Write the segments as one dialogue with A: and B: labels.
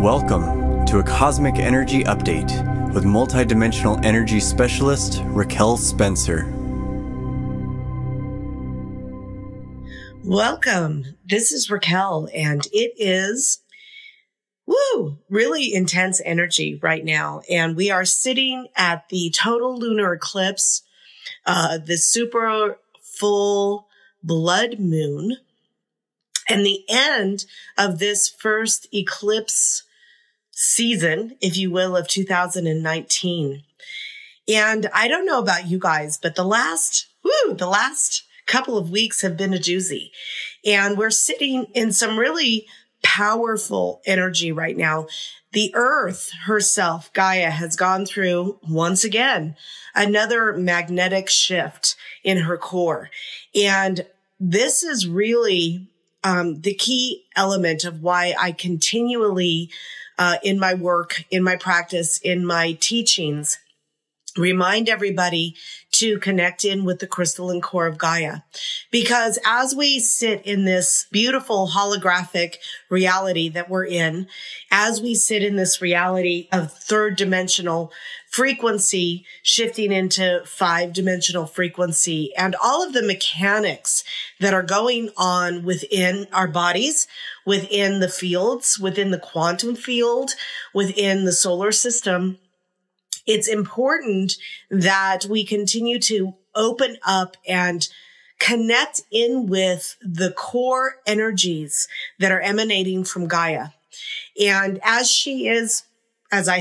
A: Welcome to a Cosmic Energy Update with multidimensional energy specialist Raquel Spencer.
B: Welcome. This is Raquel, and it is really intense energy right now. And we are sitting at the total lunar eclipse, the super full blood moon, and the end of this first eclipse season, if you will, of 2019. And I don't know about you guys, but the last couple of weeks have been a doozy. And we're sitting in some really powerful energy right now. The Earth herself, Gaia, has gone through, once again, another magnetic shift in her core. And this is really the key element of why I continually, in my work, in my practice, in my teachings, remind everybody to connect in with the crystalline core of Gaia. Because as we sit in this beautiful holographic reality that we're in, as we sit in this reality of third dimensional frequency shifting into 5-dimensional frequency, and all of the mechanics that are going on within our bodies, within the fields, within the quantum field, within the solar system, it's important that we continue to open up and connect in with the core energies that are emanating from Gaia. And as she is, as I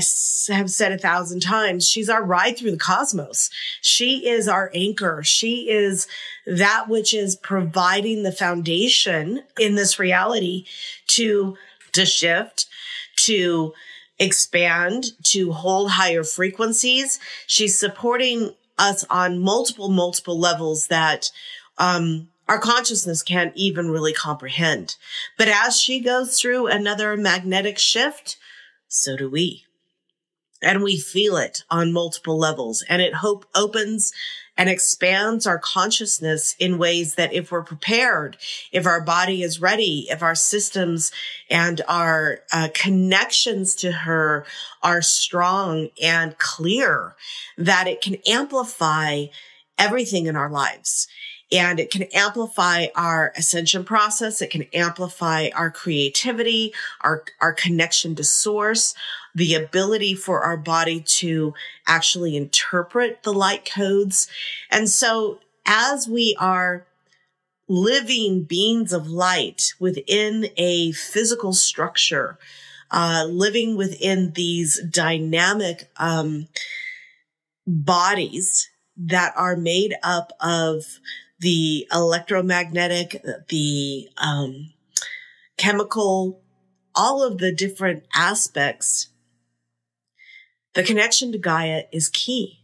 B: have said 1,000 times, she's our ride through the cosmos. She is our anchor. She is that which is providing the foundation in this reality to shift, to expand, to hold higher frequencies. She's supporting us on multiple levels that our consciousness can't even really comprehend. But as she goes through another magnetic shift, so do we. And we feel it on multiple levels. And it opens and expands our consciousness in ways that if we're prepared, if our body is ready, if our systems and our connections to her are strong and clear, that it can amplify everything in our lives. And it can amplify our ascension process. It can amplify our creativity, our connection to source, the ability for our body to actually interpret the light codes. And so as we are living beings of light within a physical structure, living within these dynamic bodies that are made up of the electromagnetic, the chemical, all of the different aspects, the connection to Gaia is key.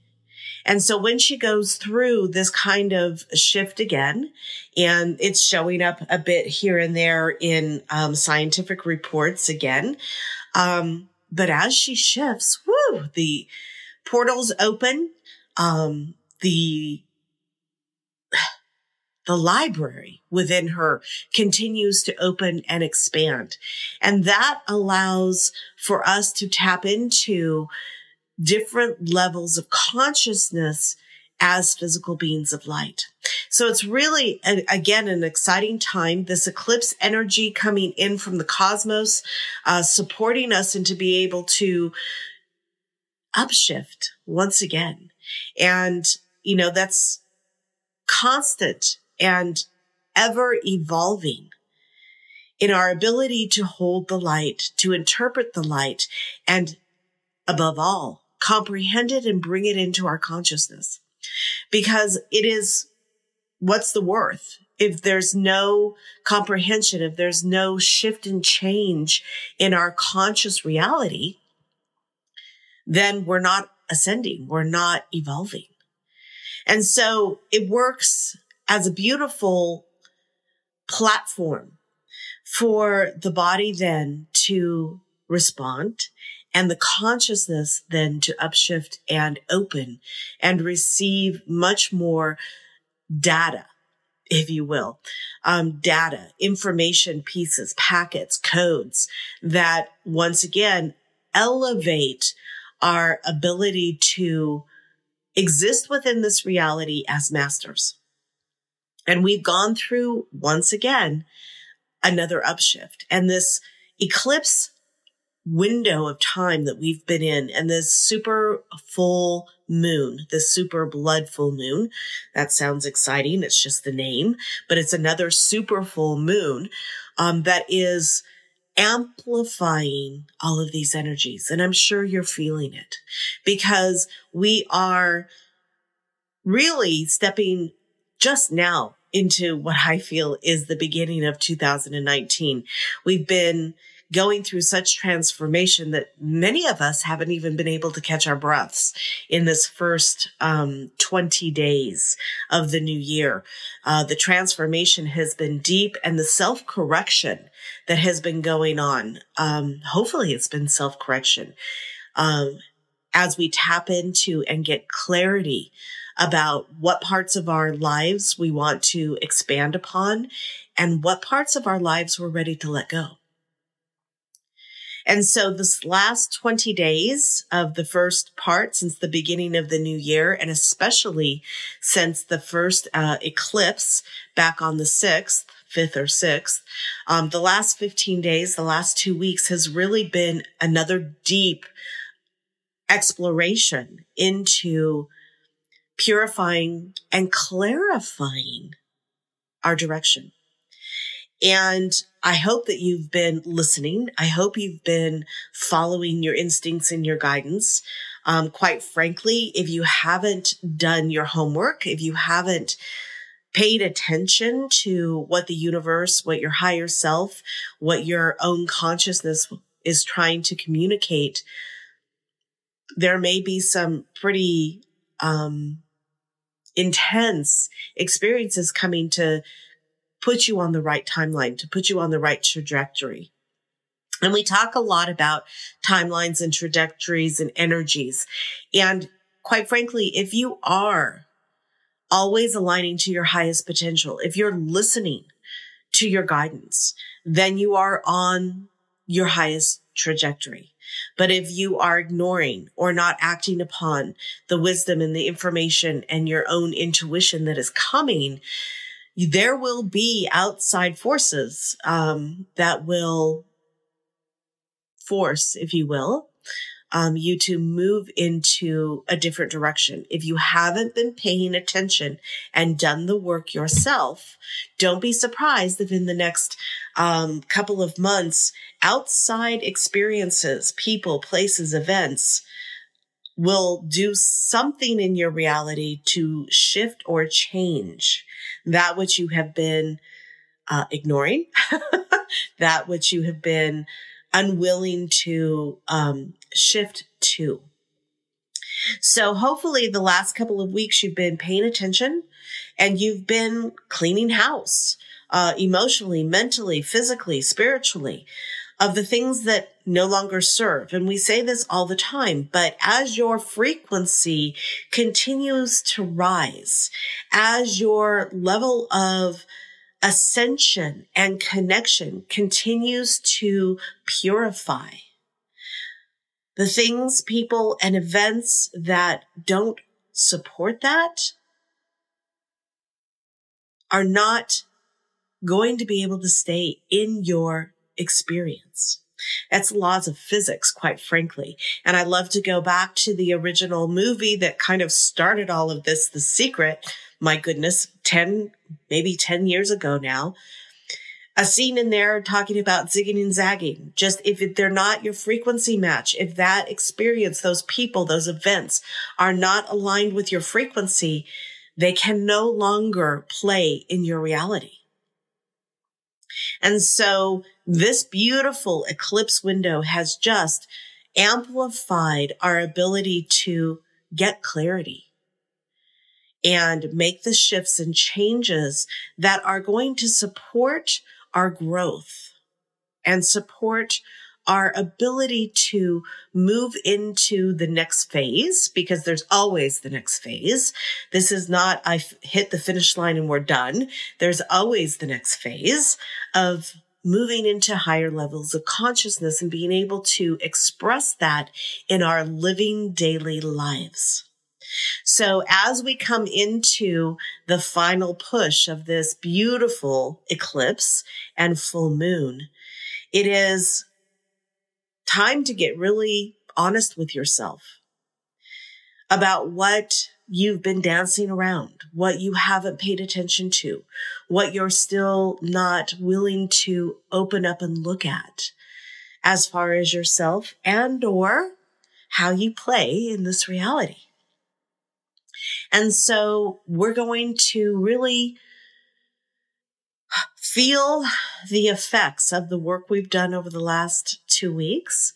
B: And so when she goes through this kind of shift again, and it's showing up a bit here and there in scientific reports again, but as she shifts, the portals open, the library within her continues to open and expand. And that allows for us to tap into different levels of consciousness as physical beings of light. So it's really, again, an exciting time. This eclipse energy coming in from the cosmos, supporting us and to be able to upshift once again. And, you know, that's constant and ever evolving in our ability to hold the light, to interpret the light, and above all, comprehend it and bring it into our consciousness. Because it is, what's the worth? If there's no comprehension, if there's no shift and change in our conscious reality, then we're not ascending, we're not evolving. And so it works as a beautiful platform for the body then to respond and the consciousness then to upshift and open and receive much more data if you will, data, information pieces, packets, codes that once again elevate our ability to exist within this reality as masters. And we've gone through, once again, another upshift. And this eclipse window of time that we've been in, and this super full moon, this super blood full moon, that sounds exciting. It's just the name, but it's another super full moon that is amplifying all of these energies. And I'm sure you're feeling it because we are really stepping just now into what I feel is the beginning of 2019. We've been going through such transformation that many of us haven't even been able to catch our breaths in this first 20 days of the new year. The transformation has been deep, and the self-correction that has been going on, hopefully it's been self-correction, as we tap into and get clarity about what parts of our lives we want to expand upon and what parts of our lives we're ready to let go. And so this last 20 days of the first part since the beginning of the new year, and especially since the first eclipse back on the 6th, 5th or 6th, the last 15 days, the last 2 weeks has really been another deep exploration into purifying and clarifying our direction. And I hope that you've been listening. I hope you've been following your instincts and your guidance. Quite frankly, if you haven't done your homework, if you haven't paid attention to what the universe, what your higher self, what your own consciousness is trying to communicate, there may be some pretty intense experiences coming to put you on the right timeline, to put you on the right trajectory. And we talk a lot about timelines and trajectories and energies. And quite frankly, if you are always aligning to your highest potential, if you're listening to your guidance, then you are on your highest trajectory. But if you are ignoring or not acting upon the wisdom and the information and your own intuition that is coming, there will be outside forces that will force, if you will, you to move into a different direction. If you haven't been paying attention and done the work yourself, don't be surprised if in the next couple of months, outside experiences, people, places, events will do something in your reality to shift or change that which you have been ignoring, that which you have been unwilling to shift to. So hopefully the last couple of weeks you've been paying attention and you've been cleaning house emotionally, mentally, physically, spiritually, of the things that no longer serve. And we say this all the time, but as your frequency continues to rise, as your level of ascension and connection continues to purify, the things, people, and events that don't support that are not going to be able to stay in your experience. That's laws of physics, quite frankly. And I love to go back to the original movie that kind of started all of this, The Secret. My goodness, maybe 10 years ago now. A scene in there talking about zigging and zagging. Just if they're not your frequency match, if that experience, those people, those events are not aligned with your frequency, they can no longer play in your reality. And so this beautiful eclipse window has just amplified our ability to get clarity and make the shifts and changes that are going to support our growth and support our ability to move into the next phase, because there's always the next phase. This is not, I've hit the finish line and we're done. There's always the next phase of moving into higher levels of consciousness and being able to express that in our living daily lives. So as we come into the final push of this beautiful eclipse and full moon, it is time to get really honest with yourself about what you've been dancing around, what you haven't paid attention to, what you're still not willing to open up and look at as far as yourself and or how you play in this reality. And so we're going to really feel the effects of the work we've done over the last 2 weeks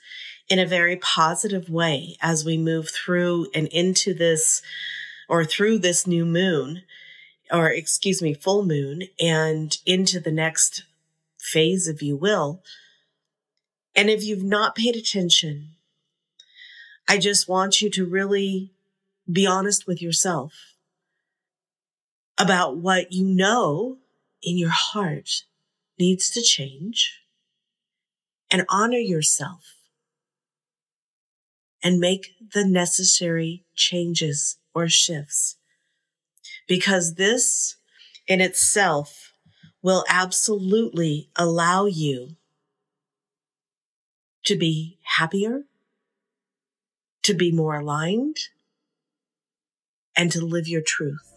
B: in a very positive way as we move through and into this, or through this new moon, or excuse me, full moon, and into the next phase, if you will. And if you've not paid attention, I just want you to really be honest with yourself about what you know in your heart needs to change, and honor yourself and make the necessary changes or shifts, because this in itself will absolutely allow you to be happier, to be more aligned, and to live your truth.